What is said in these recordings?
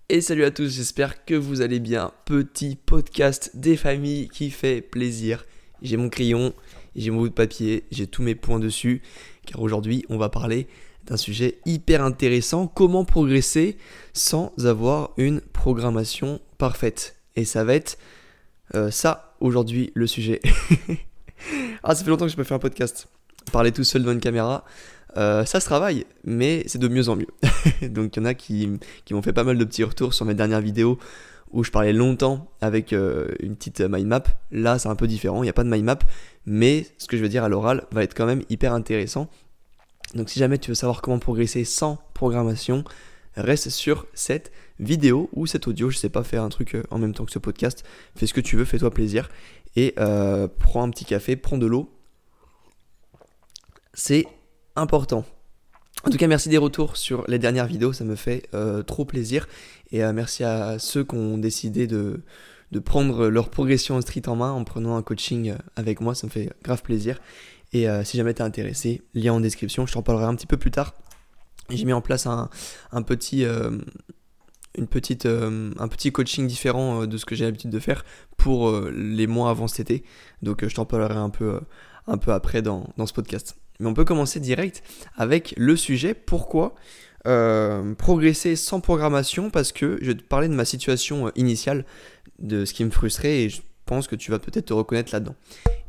Et salut à tous, j'espère que vous allez bien. Petit podcast des familles qui fait plaisir. J'ai mon crayon, j'ai mon bout de papier, j'ai tous mes points dessus. Car aujourd'hui, on va parler d'un sujet hyper intéressant. Comment progresser sans avoir une programmation parfaite. Et ça va être ça, aujourd'hui, le sujet. Ça fait longtemps que je peux faire un podcast. Parler tout seul devant une caméra. Ça se travaille, mais c'est de mieux en mieux. Donc il y en a qui m'ont fait pas mal de petits retours sur mes dernières vidéos où je parlais longtemps avec une petite mind map. Là c'est un peu différent, il n'y a pas de mind map, mais ce que je vais dire à l'oral va être quand même hyper intéressant. Donc si jamais tu veux savoir comment progresser sans programmation, reste sur cette vidéo ou cet audio. Je sais pas faire un truc en même temps que ce podcast. Fais ce que tu veux, fais-toi plaisir. Et prends un petit café, prends de l'eau. C'est important. En tout cas, merci des retours sur les dernières vidéos, ça me fait trop plaisir. Et merci à ceux qui ont décidé de prendre leur progression en street en main en prenant un coaching avec moi, ça me fait grave plaisir. Et si jamais t'es intéressé, lien en description, je t'en parlerai un petit peu plus tard. J'ai mis en place un petit coaching différent de ce que j'ai l'habitude de faire pour les mois avant cet été. Donc je t'en parlerai un peu après dans ce podcast. Mais on peut commencer direct avec le sujet. Pourquoi progresser sans programmation? Parce que je vais te parler de ma situation initiale, de ce qui me frustrait, et je pense que tu vas peut-être te reconnaître là-dedans.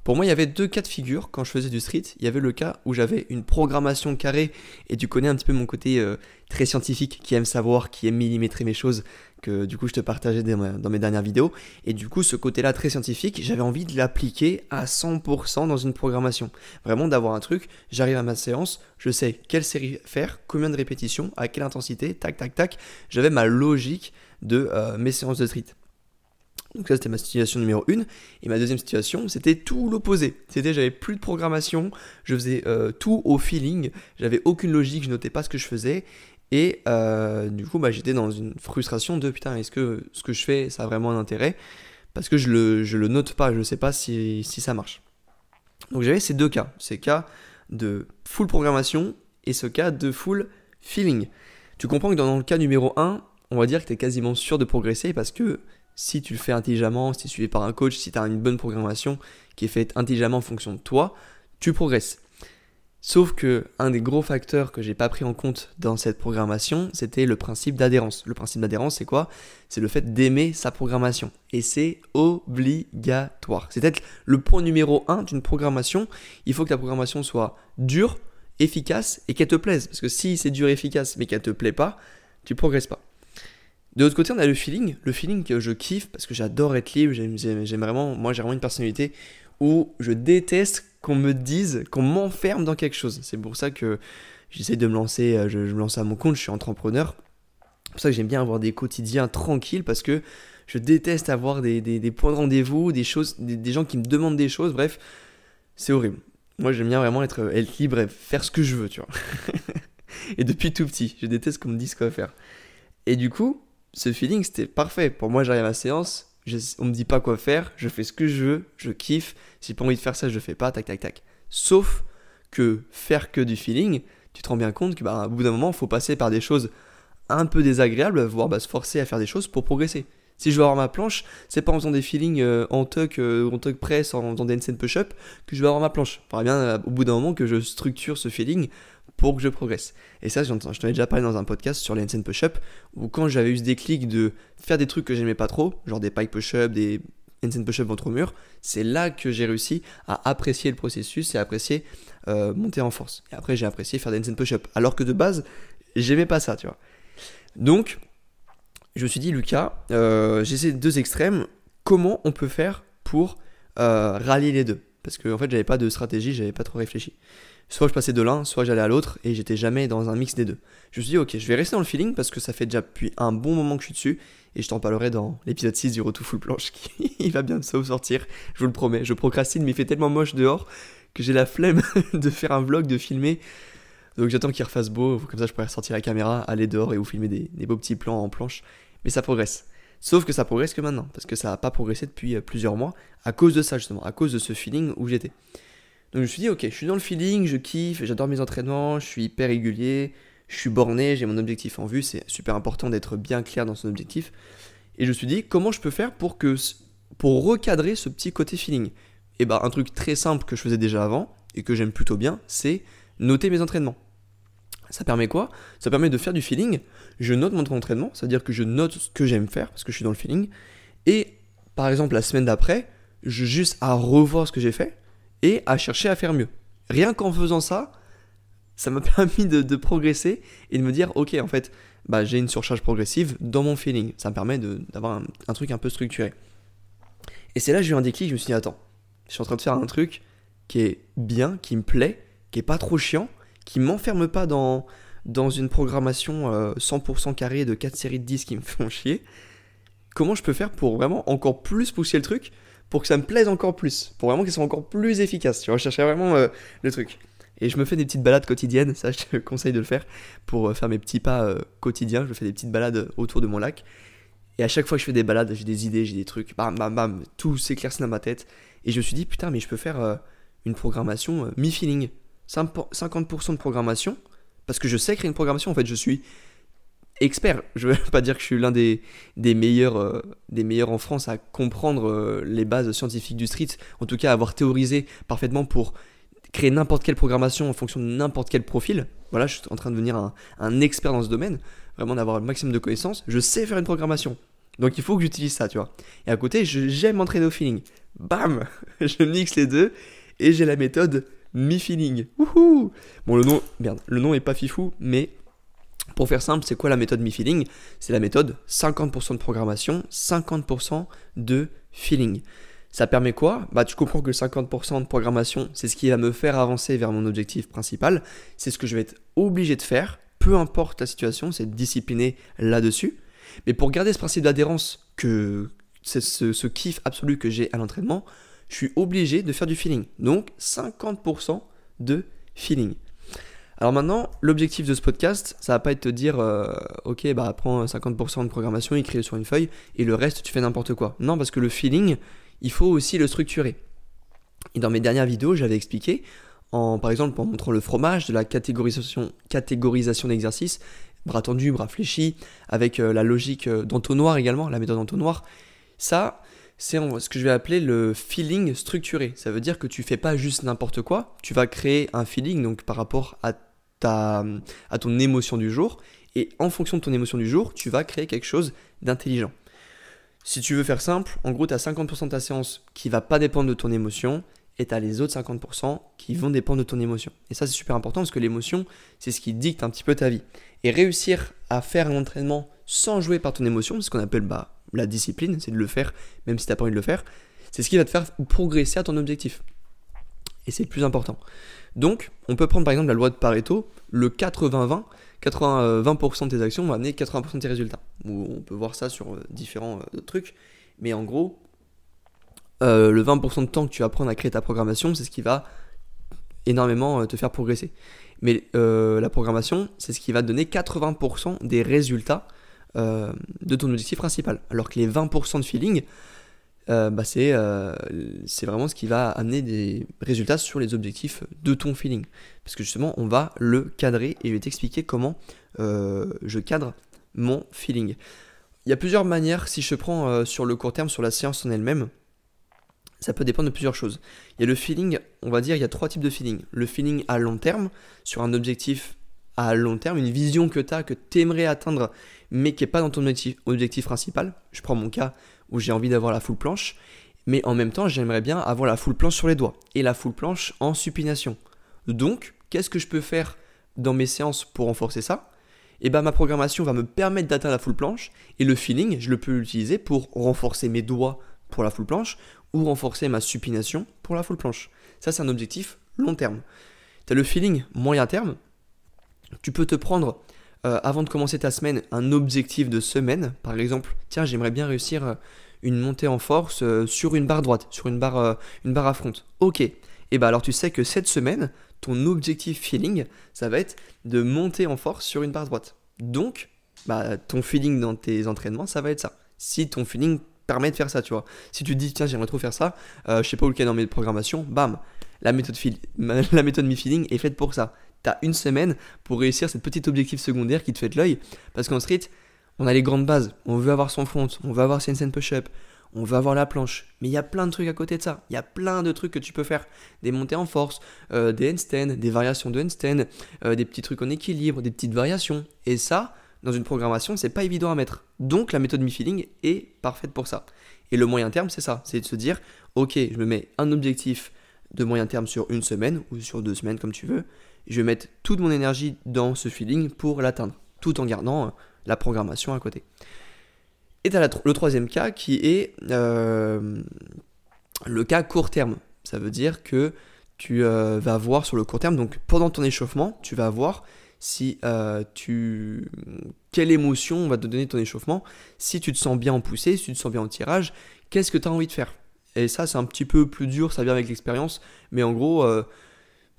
Pour moi, il y avait deux cas de figure quand je faisais du street. Il y avait le cas où j'avais une programmation carrée, et tu connais un petit peu mon côté très scientifique, qui aime savoir, qui aime millimétrer mes choses, que du coup je te partageais dans mes dernières vidéos. Et du coup, ce côté-là très scientifique, j'avais envie de l'appliquer à 100% dans une programmation. Vraiment d'avoir un truc, j'arrive à ma séance, je sais quelle série faire, combien de répétitions, à quelle intensité, tac, tac, tac. J'avais ma logique de mes séances de street. Donc ça, c'était ma situation numéro 1. Et ma deuxième situation, c'était tout l'opposé. J'avais plus de programmation, je faisais tout au feeling, j'avais aucune logique, je notais pas ce que je faisais. Et du coup, j'étais dans une frustration de putain, est-ce que ce que je fais, ça a vraiment un intérêt? Parce que je le note pas, je sais pas si ça marche. Donc j'avais ces deux cas, ces cas de full programmation et ce cas de full feeling. Tu comprends que dans le cas numéro 1, on va dire que tu es quasiment sûr de progresser parce que si tu le fais intelligemment, si tu es suivi par un coach, si tu as une bonne programmation qui est faite intelligemment en fonction de toi, tu progresses. Sauf que un des gros facteurs que j'ai pas pris en compte dans cette programmation, c'était le principe d'adhérence. Le principe d'adhérence, c'est quoi? C'est le fait d'aimer sa programmation. Et c'est obligatoire. C'est peut-être le point numéro 1 d'une programmation. Il faut que ta programmation soit dure, efficace et qu'elle te plaise. Parce que si c'est dur et efficace mais qu'elle te plaît pas, tu progresses pas. De l'autre côté, on a le feeling que je kiffe parce que j'adore être libre, j'aime vraiment, moi j'ai vraiment une personnalité où je déteste qu'on me dise, qu'on m'enferme dans quelque chose. C'est pour ça que j'essaie de me lancer, je me lance à mon compte, je suis entrepreneur. C'est pour ça que j'aime bien avoir des quotidiens tranquilles parce que je déteste avoir des points de rendez-vous, des choses, des gens qui me demandent des choses, bref, c'est horrible. Moi j'aime bien vraiment être libre et faire ce que je veux, tu vois. Et depuis tout petit, je déteste qu'on me dise quoi faire. Et du coup, ce feeling, c'était parfait. Pour moi, j'arrive à ma séance, on me dit pas quoi faire, je fais ce que je veux, je kiffe. Si j'ai pas envie de faire ça, je le fais pas, tac, tac, tac. Sauf que faire que du feeling, tu te rends bien compte que au bout d'un moment, il faut passer par des choses un peu désagréables, voire se forcer à faire des choses pour progresser. Si je veux avoir ma planche, c'est pas en faisant des feelings en tuck press, en faisant des handstand push-up que je vais avoir ma planche. Il faudra bien au bout d'un moment que je structure ce feeling pour que je progresse. Et ça, je t'en ai déjà parlé dans un podcast sur les handstand push-up, où quand j'avais eu ce déclic de faire des trucs que j'aimais pas trop, genre des pike push-up, des handstand push-up ventre au mur, c'est là que j'ai réussi à apprécier le processus et à apprécier monter en force. Et après, j'ai apprécié faire des handstand push-up, alors que de base, j'aimais pas ça, tu vois. Donc, je me suis dit, Lucas, j'ai ces deux extrêmes, comment on peut faire pour rallier les deux? Parce que en fait, j'avais pas de stratégie, j'avais pas trop réfléchi. Soit je passais de l'un, soit j'allais à l'autre, et j'étais jamais dans un mix des deux. Je me suis dit, ok, je vais rester dans le feeling parce que ça fait déjà depuis un bon moment que je suis dessus, et je t'en parlerai dans l'épisode 6 du Retour Full Planche, qui va bientôt sortir, je vous le promets. Je procrastine, mais il fait tellement moche dehors que j'ai la flemme de faire un vlog, de filmer. Donc j'attends qu'il refasse beau, comme ça je pourrais sortir la caméra, aller dehors et vous filmer des beaux petits plans en planche. Mais ça progresse. Sauf que ça progresse que maintenant, parce que ça n'a pas progressé depuis plusieurs mois, à cause de ça justement, à cause de ce feeling où j'étais. Donc je me suis dit, ok, je suis dans le feeling, je kiffe, j'adore mes entraînements, je suis hyper régulier, je suis borné, j'ai mon objectif en vue, c'est super important d'être bien clair dans son objectif. Et je me suis dit, comment je peux faire pour recadrer ce petit côté feeling? Et bah, un truc très simple que je faisais déjà avant et que j'aime plutôt bien, c'est noter mes entraînements. Ça permet quoi? Ça permet de faire du feeling. Je note mon entraînement, c'est-à-dire que je note ce que j'aime faire parce que je suis dans le feeling. Et par exemple, la semaine d'après, j'ai juste à revoir ce que j'ai fait et à chercher à faire mieux. Rien qu'en faisant ça, ça m'a permis de progresser et de me dire, ok, en fait, bah, j'ai une surcharge progressive dans mon feeling. Ça me permet d'avoir un truc un peu structuré. Et c'est là que j'ai eu un déclic, je me suis dit, attends, je suis en train de faire un truc qui est bien, qui me plaît, qui est pas trop chiant, qui m'enferme pas dans une programmation 100% carré de 4 séries de 10 qui me font chier. Comment je peux faire pour vraiment encore plus pousser le truc, pour que ça me plaise encore plus, pour vraiment qu'il soit encore plus efficace. Tu vois, je cherchais vraiment le truc. Et je me fais des petites balades quotidiennes, ça je te conseille de le faire, pour faire mes petits pas quotidiens. Je me fais des petites balades autour de mon lac. Et à chaque fois que je fais des balades, j'ai des idées, j'ai des trucs, bam, bam, bam, tout s'éclaircit dans ma tête. Et je me suis dit, putain, mais je peux faire une programmation mi-feeling. 50% de programmation, parce que je sais créer une programmation. En fait, je suis expert. Je ne veux pas dire que je suis l'un des meilleurs en France à comprendre les bases scientifiques du street. En tout cas, avoir théorisé parfaitement pour créer n'importe quelle programmation en fonction de n'importe quel profil. Voilà, je suis en train de devenir un expert dans ce domaine. Vraiment d'avoir le maximum de connaissances. Je sais faire une programmation. Donc il faut que j'utilise ça, tu vois. Et à côté, j'aime m'entraîner au feeling. Bam, je mixe les deux et j'ai la méthode mi-feeling. Wouhou. Bon, le nom est pas fifou, mais pour faire simple, c'est quoi la méthode mi-feeling? C'est la méthode 50% de programmation, 50% de feeling. Ça permet quoi? Bah, tu comprends que 50% de programmation, c'est ce qui va me faire avancer vers mon objectif principal. C'est ce que je vais être obligé de faire, peu importe la situation, c'est de discipliner là-dessus. Mais pour garder ce principe d'adhérence, que c'est ce kiff absolu que j'ai à l'entraînement, je suis obligé de faire du feeling. Donc 50% de feeling. Alors maintenant, l'objectif de ce podcast, ça va pas être de te dire ok, bah prends 50% de programmation, écris-le sur une feuille et le reste tu fais n'importe quoi. Non, parce que le feeling, il faut aussi le structurer. Et dans mes dernières vidéos, j'avais expliqué, par exemple en montrant le fromage, de la catégorisation d'exercices, bras tendus, bras fléchis, avec la logique d'entonnoir également, la méthode entonnoir. Ça, c'est ce que je vais appeler le feeling structuré. Ça veut dire que tu fais pas juste n'importe quoi, tu vas créer un feeling donc par rapport à ton émotion du jour, et en fonction de ton émotion du jour, tu vas créer quelque chose d'intelligent. Si tu veux faire simple, en gros, tu as 50% de ta séance qui va pas dépendre de ton émotion, et tu as les autres 50% qui vont dépendre de ton émotion. Et ça, c'est super important parce que l'émotion, c'est ce qui dicte un petit peu ta vie. Et réussir à faire un entraînement sans jouer par ton émotion, c'est ce qu'on appelle la discipline, c'est de le faire même si tu n'as pas envie de le faire, c'est ce qui va te faire progresser à ton objectif. Et c'est le plus important. Donc, on peut prendre par exemple la loi de Pareto, le 80-20, 20% de tes actions vont amener 80% de tes résultats. On peut voir ça sur différents trucs, mais en gros, le 20% de temps que tu vas prendre à créer ta programmation, c'est ce qui va énormément te faire progresser. Mais la programmation, c'est ce qui va te donner 80% des résultats de ton objectif principal. Alors que les 20% de feeling, c'est vraiment ce qui va amener des résultats sur les objectifs de ton feeling. Parce que justement, on va le cadrer et je vais t'expliquer comment je cadre mon feeling. Il y a plusieurs manières, si je prends sur le court terme, sur la séance en elle-même, ça peut dépendre de plusieurs choses. Il y a le feeling, on va dire, il y a 3 types de feeling. Le feeling à long terme, sur un objectif à long terme, une vision que tu as, que tu aimerais atteindre, mais qui n'est pas dans ton objectif principal. Je prends mon cas où j'ai envie d'avoir la full planche, mais en même temps, j'aimerais bien avoir la full planche sur les doigts et la full planche en supination. Donc, qu'est-ce que je peux faire dans mes séances pour renforcer ça? Et ma programmation va me permettre d'atteindre la full planche et le feeling, je le peux l'utiliser pour renforcer mes doigts pour la full planche ou renforcer ma supination pour la full planche. Ça, c'est un objectif long terme. Tu as le feeling moyen terme. Tu peux te prendre, avant de commencer ta semaine, un objectif de semaine. Par exemple, tiens, j'aimerais bien réussir une montée en force sur une barre droite, sur une barre à front. Ok. Et alors tu sais que cette semaine, ton objectif feeling, ça va être de monter en force sur une barre droite. Donc, ton feeling dans tes entraînements, ça va être ça. Si ton feeling permet de faire ça, tu vois. Si tu te dis, tiens, j'aimerais trop faire ça, je sais pas où le cas dans mes programmations, bam, la méthode mi-feeling est faite pour ça. tu as une semaine pour réussir cette petite objectif secondaire qui te fait de l'œil. Parce qu'en street, on a les grandes bases. On veut avoir son front, on veut avoir ses handstand push-up, on veut avoir la planche. Mais il y a plein de trucs à côté de ça. Il y a plein de trucs que tu peux faire. Des montées en force, des handstands, des variations de handstand, des petits trucs en équilibre, des petites variations. Et ça, dans une programmation, c'est pas évident à mettre. Donc la méthode MiFeeling est parfaite pour ça. Et le moyen terme, c'est ça. C'est de se dire, ok, je me mets un objectif de moyen terme sur une semaine ou sur 2 semaines comme tu veux. Je vais mettre toute mon énergie dans ce feeling pour l'atteindre, tout en gardant la programmation à côté. Et tu as le troisième cas qui est le cas court terme. Ça veut dire que tu vas voir sur le court terme, donc pendant ton échauffement, tu vas voir si quelle émotion va te donner ton échauffement, si tu te sens bien en poussée, si tu te sens bien en tirage, qu'est-ce que tu as envie de faire. Et ça, c'est un petit peu plus dur, ça vient avec l'expérience, mais en gros,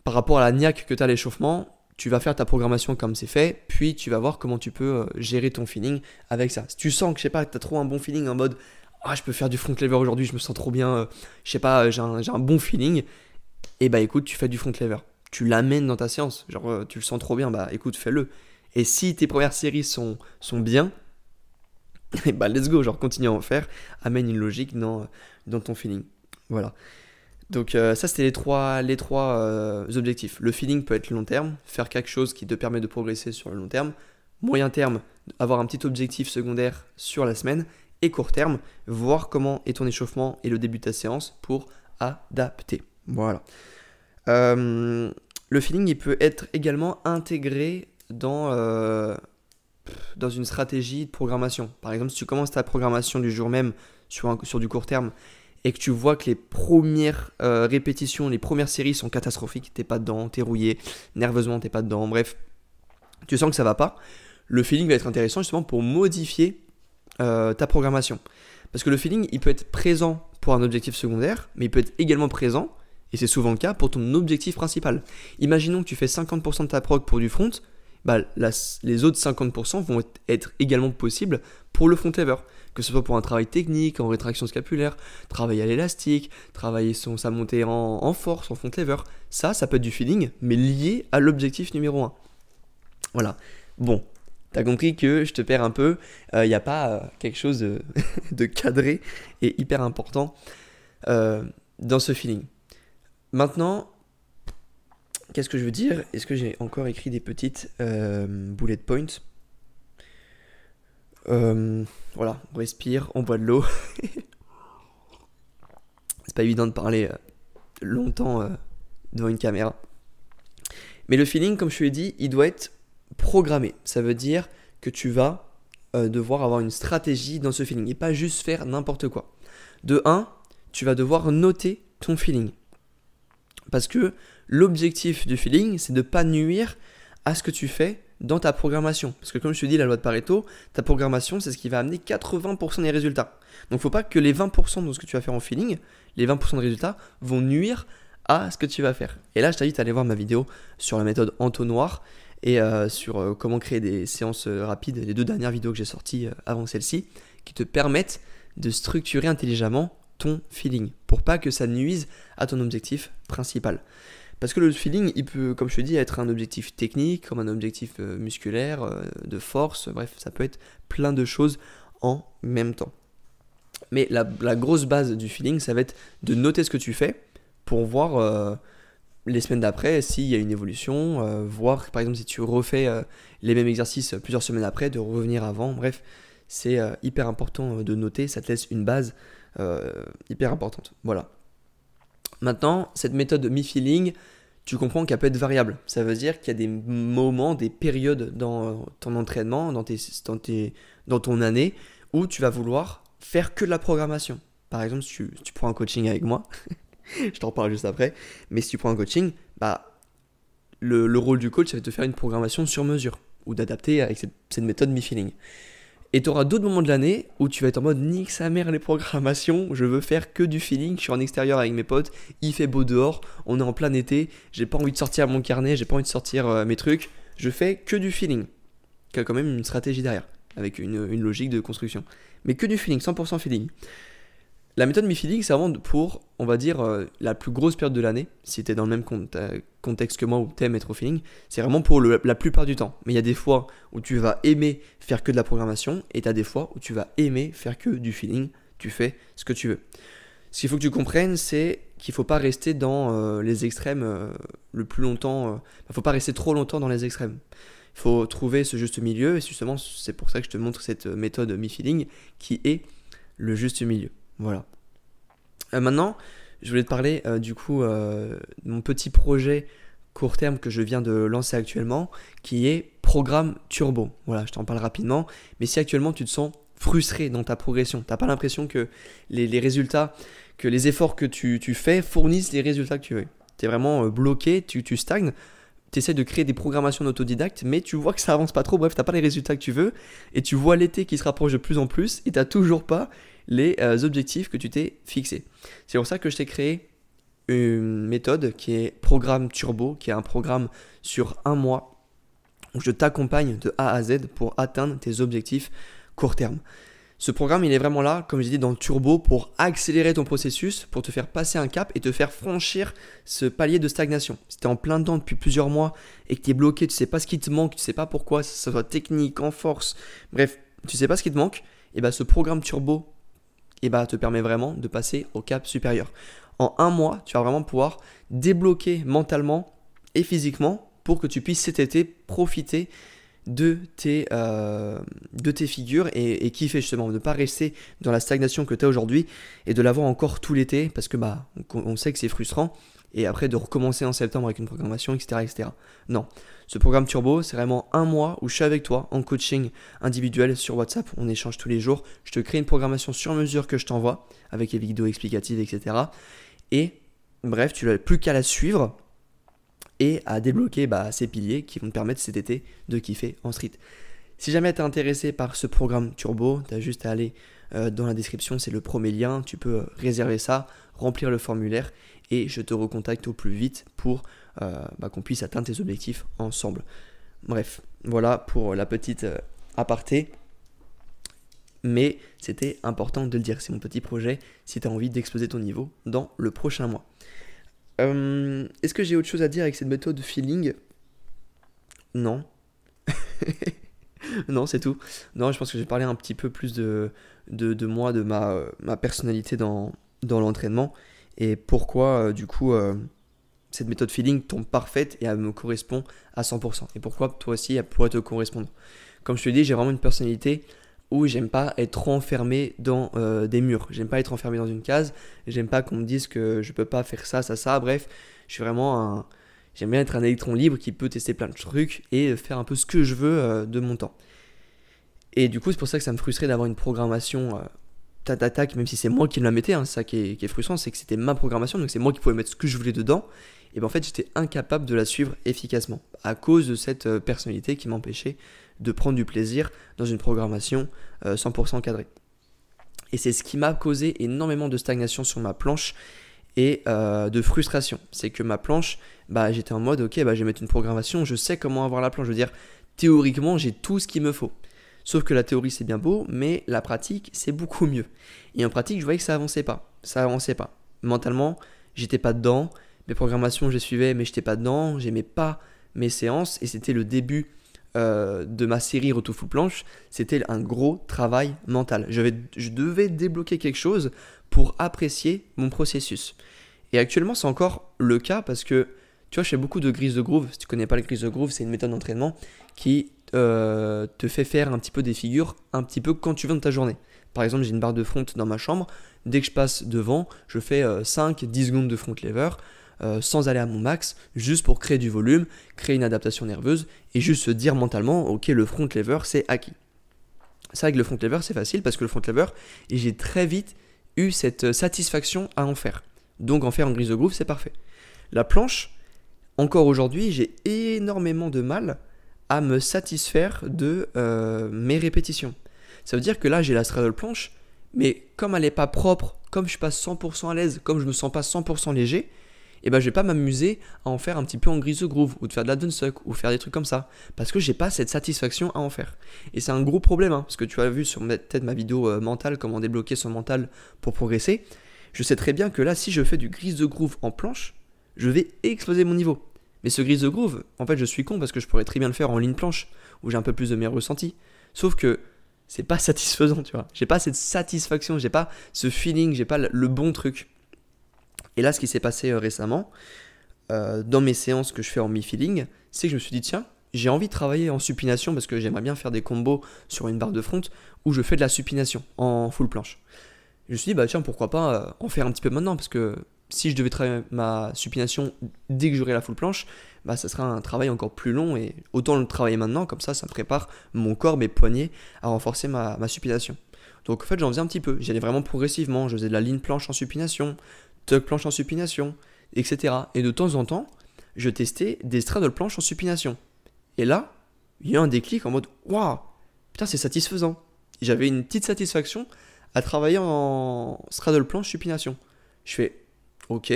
par rapport à la niaque que tu as à l'échauffement, tu vas faire ta programmation comme c'est fait, puis tu vas voir comment tu peux gérer ton feeling avec ça. Si tu sens que, je sais pas, tu as trop un bon feeling en mode « Ah, je peux faire du front lever aujourd'hui, je me sens trop bien, je sais pas, j'ai un bon feeling », et bah écoute, tu fais du front lever. Tu l'amènes dans ta séance, genre tu le sens trop bien, bah écoute, fais-le. Et si tes premières séries sont bien, et bah let's go, genre continue à en faire, amène une logique dans ton feeling. Voilà. Donc ça c'était les trois objectifs. Le feeling peut être long terme, faire quelque chose qui te permet de progresser sur le long terme. Moyen terme, avoir un petit objectif secondaire sur la semaine. Et court terme, voir comment est ton échauffement et le début de ta séance pour adapter. Voilà. Le feeling il peut être également intégré dans une stratégie de programmation. Par exemple, si tu commences ta programmation du jour même sur du court terme et que tu vois que les premières répétitions, les premières séries sont catastrophiques, t'es pas dedans, t'es rouillé, nerveusement t'es pas dedans, bref, tu sens que ça va pas, le feeling va être intéressant justement pour modifier ta programmation. Parce que le feeling, il peut être présent pour un objectif secondaire, mais il peut être également présent, et c'est souvent le cas, pour ton objectif principal. Imaginons que tu fais 50% de ta prog pour du front, bah, les autres 50% vont être également possibles pour le front lever. Que ce soit pour un travail technique, en rétraction scapulaire, travailler à l'élastique, travailler sa montée en force, en front lever. Ça peut être du feeling, mais lié à l'objectif numéro 1. Voilà. Bon, t'as compris que je te perds un peu. Il n'y a pas quelque chose de cadré et hyper important dans ce feeling. Maintenant, qu'est-ce que je veux dire ? Est-ce que j'ai encore écrit des petites bullet points ? Voilà, on respire, on boit de l'eau. C'est pas évident de parler longtemps devant une caméra. Mais le feeling, comme je te l'ai dit, il doit être programmé. Ça veut dire que tu vas devoir avoir une stratégie dans ce feeling et pas juste faire n'importe quoi. De 1, tu vas devoir noter ton feeling. Parce que l'objectif du feeling, c'est de ne pas nuire à ce que tu fais dans ta programmation. Parce que comme je te dis, la loi de Pareto, ta programmation, c'est ce qui va amener 80% des résultats. Donc il ne faut pas que les 20% de ce que tu vas faire en feeling, les 20% de résultats vont nuire à ce que tu vas faire. Et là, je t'invite à aller voir ma vidéo sur la méthode entonnoir et sur comment créer des séances rapides, les 2 dernières vidéos que j'ai sorties avant celle-ci, qui te permettent de structurer intelligemment ton feeling pour pas que ça nuise à ton objectif principal. Parce que le feeling, il peut, comme je te dis, être un objectif technique, comme un objectif musculaire, de force, bref, ça peut être plein de choses en même temps. Mais la grosse base du feeling, ça va être de noter ce que tu fais pour voir les semaines d'après s'il y a une évolution, voir par exemple si tu refais les mêmes exercices plusieurs semaines après, de revenir avant, bref, c'est hyper important de noter, ça te laisse une base hyper importante. Voilà. Maintenant, cette méthode MiFeeling, tu comprends qu'elle peut être variable. Ça veut dire qu'il y a des moments, des périodes dans ton entraînement, dans ton année, où tu vas vouloir faire que de la programmation. Par exemple, si tu prends un coaching avec moi, je t'en parle juste après, mais si tu prends un coaching, bah, le rôle du coach, ça va te faire une programmation sur mesure, ou d'adapter avec cette méthode MiFeeling. Et tu auras d'autres moments de l'année où tu vas être en mode nique sa mère les programmations, je veux faire que du feeling, je suis en extérieur avec mes potes, il fait beau dehors, on est en plein été, j'ai pas envie de sortir mon carnet, j'ai pas envie de sortir mes trucs, je fais que du feeling. Qui a quand même une stratégie derrière, avec une logique de construction. Mais que du feeling, 100% feeling. La méthode Mi-Feeling, c'est vraiment pour, on va dire, la plus grosse période de l'année. Si tu es dans le même contexte que moi où tu aimes être au feeling, c'est vraiment pour la plupart du temps. Mais il y a des fois où tu vas aimer faire que de la programmation et tu as des fois où tu vas aimer faire que du feeling. Tu fais ce que tu veux. Ce qu'il faut que tu comprennes, c'est qu'il ne faut pas rester dans les extrêmes le plus longtemps. Il ne faut pas rester trop longtemps dans les extrêmes. Il faut trouver ce juste milieu. Et justement, c'est pour ça que je te montre cette méthode Mi-Feeling qui est le juste milieu. Voilà. Maintenant, je voulais te parler de mon petit projet court terme que je viens de lancer actuellement, qui est Programme Turbo. Voilà, je t'en parle rapidement. Mais si actuellement tu te sens frustré dans ta progression, tu n'as pas l'impression que les résultats, que les efforts que tu fais fournissent les résultats que tu veux. Tu es vraiment bloqué, tu stagnes. Tu essaies de créer des programmations d'autodidacte, mais tu vois que ça avance pas trop. Bref, tu n'as pas les résultats que tu veux. Et tu vois l'été qui se rapproche de plus en plus et tu n'as toujours pas les objectifs que tu t'es fixés. C'est pour ça que je t'ai créé une méthode qui est Programme Turbo, qui est un programme sur un mois où je t'accompagne de A à Z pour atteindre tes objectifs court terme. Ce programme, il est vraiment là, comme j'ai dit, dans le turbo pour accélérer ton processus, pour te faire passer un cap et te faire franchir ce palier de stagnation. Si tu es en plein dedans depuis plusieurs mois et que tu es bloqué, tu ne sais pas ce qui te manque, tu ne sais pas pourquoi, que ce soit technique, en force, bref, tu ne sais pas ce qui te manque, et bien ce programme turbo te permet vraiment de passer au cap supérieur. En un mois, tu vas vraiment pouvoir débloquer mentalement et physiquement pour que tu puisses cet été profiter de tes figures et kiffer justement, de ne pas rester dans la stagnation que tu as aujourd'hui et de l'avoir encore tout l'été parce que on sait que c'est frustrant et après de recommencer en septembre avec une programmation, etc. etc. Non, ce programme Turbo, c'est vraiment un mois où je suis avec toi en coaching individuel sur WhatsApp, on échange tous les jours, je te crée une programmation sur mesure que je t'envoie avec les vidéos explicatives, etc. Et bref, tu n'as plus qu'à la suivre et à débloquer ces piliers qui vont te permettre cet été de kiffer en street. Si jamais tu es intéressé par ce programme Turbo, tu as juste à aller dans la description, c'est le premier lien, tu peux réserver ça, remplir le formulaire et je te recontacte au plus vite pour qu'on puisse atteindre tes objectifs ensemble. Bref, voilà pour la petite aparté. Mais c'était important de le dire, c'est mon petit projet si tu as envie d'exploser ton niveau dans le prochain mois. Est-ce que j'ai autre chose à dire avec cette méthode feeling? Non. Non, c'est tout. Non, je pense que j'ai parlé un petit peu plus de moi, de ma personnalité dans l'entraînement et pourquoi cette méthode feeling tombe parfaite et elle me correspond à 100%. Et pourquoi toi aussi elle pourrait te correspondre. Comme je te l'ai dit, j'ai vraiment une personnalité où j'aime pas être trop enfermé dans des murs. J'aime pas être enfermé dans une case. J'aime pas qu'on me dise que je peux pas faire ça. Bref, je suis vraiment j'aime bien être un électron libre qui peut tester plein de trucs et faire un peu ce que je veux de mon temps. Et du coup, c'est pour ça que ça me frustrait d'avoir une programmation tac, même si c'est moi qui me la mettais. C'est ça qui est frustrant, c'est que c'était ma programmation, donc c'est moi qui pouvais mettre ce que je voulais dedans. Et en fait, j'étais incapable de la suivre efficacement à cause de cette personnalité qui m'empêchait de prendre du plaisir dans une programmation 100% cadrée. Et c'est ce qui m'a causé énormément de stagnation sur ma planche et de frustration. C'est que ma planche, j'étais en mode, ok, je vais mettre une programmation, je sais comment avoir la planche. Je veux dire, théoriquement, j'ai tout ce qu'il me faut. Sauf que la théorie, c'est bien beau, mais la pratique, c'est beaucoup mieux. Et en pratique, je voyais que ça avançait pas. Mentalement, j'étais pas dedans. Mes programmations, je les suivais, mais j'étais pas dedans. J'aimais pas mes séances et c'était le début de ma série Retour full planche. C'était un gros travail mental. Je devais débloquer quelque chose pour apprécier mon processus. Et actuellement, c'est encore le cas parce que, tu vois, je fais beaucoup de grises de groove. Si tu connais pas les grises de groove, c'est une méthode d'entraînement qui te fait faire un petit peu des figures un petit peu quand tu veux dans ta journée. Par exemple, j'ai une barre de front dans ma chambre. Dès que je passe devant, je fais 5-10 secondes de front lever sans aller à mon max, juste pour créer du volume, créer une adaptation nerveuse et juste se dire mentalement, ok, le front lever, c'est acquis. C'est vrai que le front lever, c'est facile parce que le front lever, et j'ai très vite eu cette satisfaction à en faire. Donc en faire en grise de groove, c'est parfait. La planche, encore aujourd'hui, j'ai énormément de mal à me satisfaire de mes répétitions. Ça veut dire que là, j'ai la straddle planche, mais comme elle n'est pas propre, comme je suis pas 100% à l'aise, comme je me sens pas 100% léger, et ben je vais pas m'amuser à en faire un petit peu en Grease the Groove ou de faire de l'advanced suck ou faire des trucs comme ça parce que j'ai pas cette satisfaction à en faire. Et c'est un gros problème parce que tu as vu sur peut-être ma vidéo mentale, comment débloquer son mental pour progresser. Je sais très bien que là, si je fais du Grease the Groove en planche, je vais exploser mon niveau. Mais ce Grease the Groove, en fait, je suis con parce que je pourrais très bien le faire en ligne planche où j'ai un peu plus de mes ressentis. Sauf que c'est pas satisfaisant, tu vois. J'ai pas cette satisfaction, j'ai pas ce feeling, j'ai pas le bon truc. Et là, ce qui s'est passé récemment, dans mes séances que je fais en mi-feeling, c'est que je me suis dit, tiens, j'ai envie de travailler en supination parce que j'aimerais bien faire des combos sur une barre de front où je fais de la supination en full planche. Je me suis dit, bah tiens, pourquoi pas en faire un petit peu maintenant parce que si je devais travailler ma supination dès que j'aurai la full planche, bah ça sera un travail encore plus long et autant le travailler maintenant, comme ça me prépare mon corps, mes poignets à renforcer ma supination. Donc en fait j'en faisais un petit peu, j'allais vraiment progressivement, je faisais de la ligne planche en supination, tuck planche en supination, etc. Et de temps en temps, je testais des straddle planches en supination. Et là, il y a eu un déclic en mode, waouh, putain c'est satisfaisant. J'avais une petite satisfaction à travailler en straddle planche supination. Je fais, ok,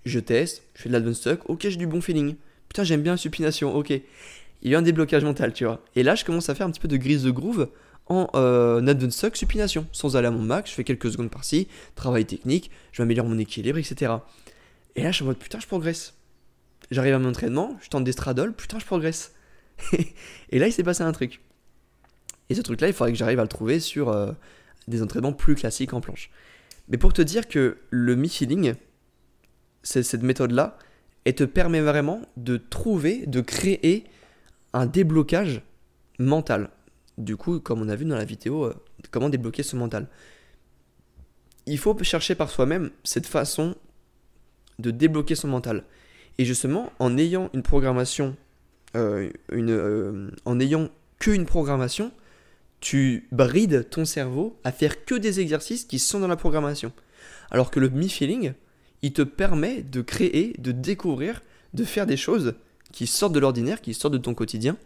je teste, je fais de l'advanced suck, ok j'ai du bon feeling. Putain j'aime bien la supination, ok. Il y a eu un déblocage mental, tu vois. Et là je commence à faire un petit peu de Grease the Groove en advanced suck supination. Sans aller à mon max, je fais quelques secondes par-ci, travail technique, je m'améliore mon équilibre, etc. Et là je suis en mode putain je progresse. J'arrive à mon entraînement, je tente des straddles, putain je progresse. Et là il s'est passé un truc. Et ce truc là il faudrait que j'arrive à le trouver sur des entraînements plus classiques en planche. Mais pour te dire que le mi-feeling, cette méthode-là, elle te permet vraiment de trouver, de créer un déblocage mental. Du coup, comme on a vu dans la vidéo, comment débloquer ce mental. Il faut chercher par soi-même cette façon de débloquer son mental. Et justement, en ayant une programmation, en n'ayant qu'une programmation, tu brides ton cerveau à faire que des exercices qui sont dans la programmation. Alors que le mi-feeling, il te permet de créer, de découvrir, de faire des choses qui sortent de l'ordinaire, qui sortent de ton quotidien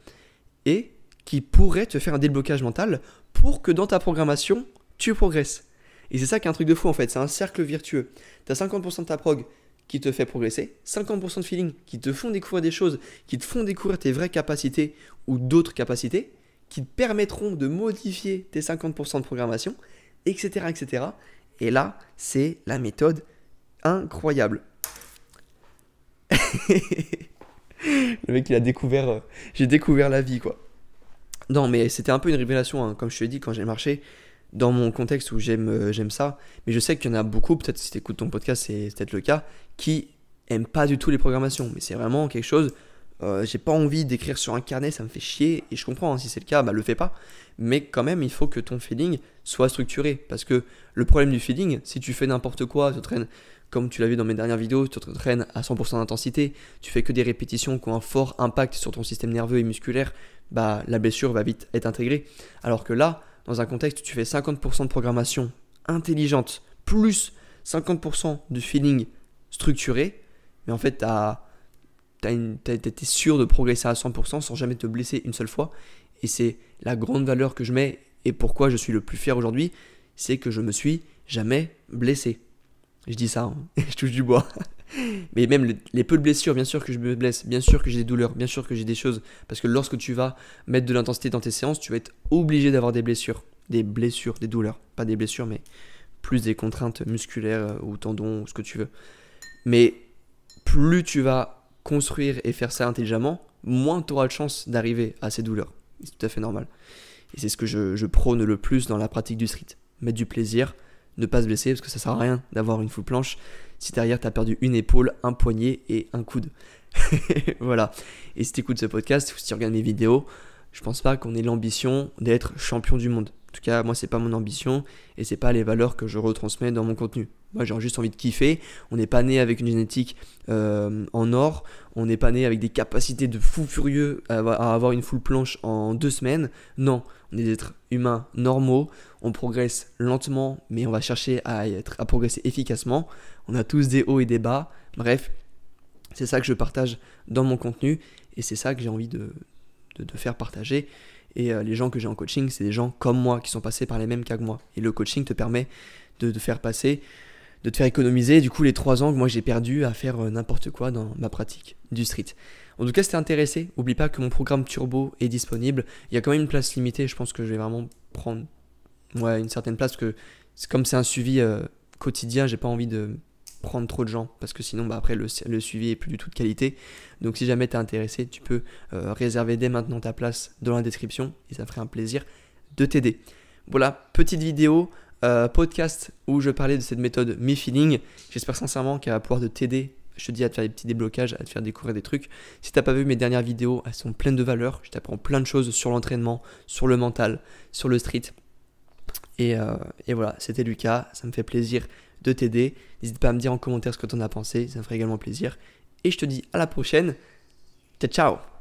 et qui pourraient te faire un déblocage mental pour que dans ta programmation, tu progresses. Et c'est ça qui est un truc de fou en fait, c'est un cercle vertueux. Tu as 50% de ta prog qui te fait progresser, 50% de feeling qui te font découvrir des choses, qui te font découvrir tes vraies capacités ou d'autres capacités, qui te permettront de modifier tes 50% de programmation, etc., etc. Et là, c'est la méthode incroyable. Le mec, il a découvert... j'ai découvert la vie, quoi. Non, mais c'était un peu une révélation, comme je te l'ai dit, quand j'ai marché, dans mon contexte où j'aime ça. Mais je sais qu'il y en a beaucoup, peut-être si tu écoutes ton podcast, c'est peut-être le cas, qui n'aiment pas du tout les programmations. Mais c'est vraiment quelque chose... j'ai pas envie d'écrire sur un carnet, ça me fait chier, et je comprends, si c'est le cas, le fais pas. Mais quand même, il faut que ton feeling soit structuré. Parce que le problème du feeling, si tu fais n'importe quoi, tu t'entraînes, comme tu l'as vu dans mes dernières vidéos, tu t'entraînes à 100% d'intensité, tu fais que des répétitions qui ont un fort impact sur ton système nerveux et musculaire, la blessure va vite être intégrée. Alors que là, dans un contexte où tu fais 50% de programmation intelligente, plus 50% de feeling structuré, mais en fait, t'es sûr de progresser à 100% sans jamais te blesser une seule fois. Et c'est la grande valeur que je mets et pourquoi je suis le plus fier aujourd'hui, c'est que je me suis jamais blessé. Je dis ça, je touche du bois. Mais même les peu de blessures, bien sûr que je me blesse, bien sûr que j'ai des douleurs, bien sûr que j'ai des choses. Parce que lorsque tu vas mettre de l'intensité dans tes séances, tu vas être obligé d'avoir des blessures. Des douleurs. Pas des blessures, mais plus des contraintes musculaires ou tendons ou ce que tu veux. Mais plus tu vas construire et faire ça intelligemment, moins tu auras de chance d'arriver à ces douleurs. C'est tout à fait normal. Et c'est ce que je prône le plus dans la pratique du street. Mettre du plaisir, ne pas se blesser, parce que ça sert à rien d'avoir une full planche si derrière tu as perdu une épaule, un poignet et un coude. Voilà. Et si tu écoutes ce podcast, ou si tu regardes mes vidéos, je pense pas qu'on ait l'ambition d'être champion du monde. En tout cas, moi, c'est pas mon ambition et c'est pas les valeurs que je retransmets dans mon contenu. Moi, j'ai juste envie de kiffer. On n'est pas né avec une génétique en or. On n'est pas né avec des capacités de fou furieux à avoir une full planche en 2 semaines. Non, on est des êtres humains normaux. On progresse lentement, mais on va chercher à progresser efficacement. On a tous des hauts et des bas. Bref, c'est ça que je partage dans mon contenu et c'est ça que j'ai envie de faire partager. Et les gens que j'ai en coaching, c'est des gens comme moi qui sont passés par les mêmes cas que moi. Et le coaching te permet de faire passer de te faire économiser du coup les 3 ans que moi j'ai perdu à faire n'importe quoi dans ma pratique du street. En tout cas, si t'es intéressé, n'oublie pas que mon programme Turbo est disponible. Il y a quand même une place limitée, je pense que je vais vraiment prendre une certaine place, parce que comme c'est un suivi quotidien, j'ai pas envie de prendre trop de gens, parce que sinon après le suivi est plus du tout de qualité. Donc si jamais t'es intéressé, tu peux réserver dès maintenant ta place dans la description, et ça ferait un plaisir de t'aider. Voilà, petite vidéo, podcast où je parlais de cette méthode Me Feeling. J'espère sincèrement qu'elle va pouvoir t'aider. Je te dis à te faire des petits déblocages, à te faire découvrir des trucs. Si t'as pas vu mes dernières vidéos, elles sont pleines de valeur. Je t'apprends plein de choses sur l'entraînement, sur le mental, sur le street. Et voilà, c'était Lucas. Ça me fait plaisir de t'aider. N'hésite pas à me dire en commentaire ce que t'en as pensé. Ça me ferait également plaisir. Et je te dis à la prochaine. Ciao, ciao!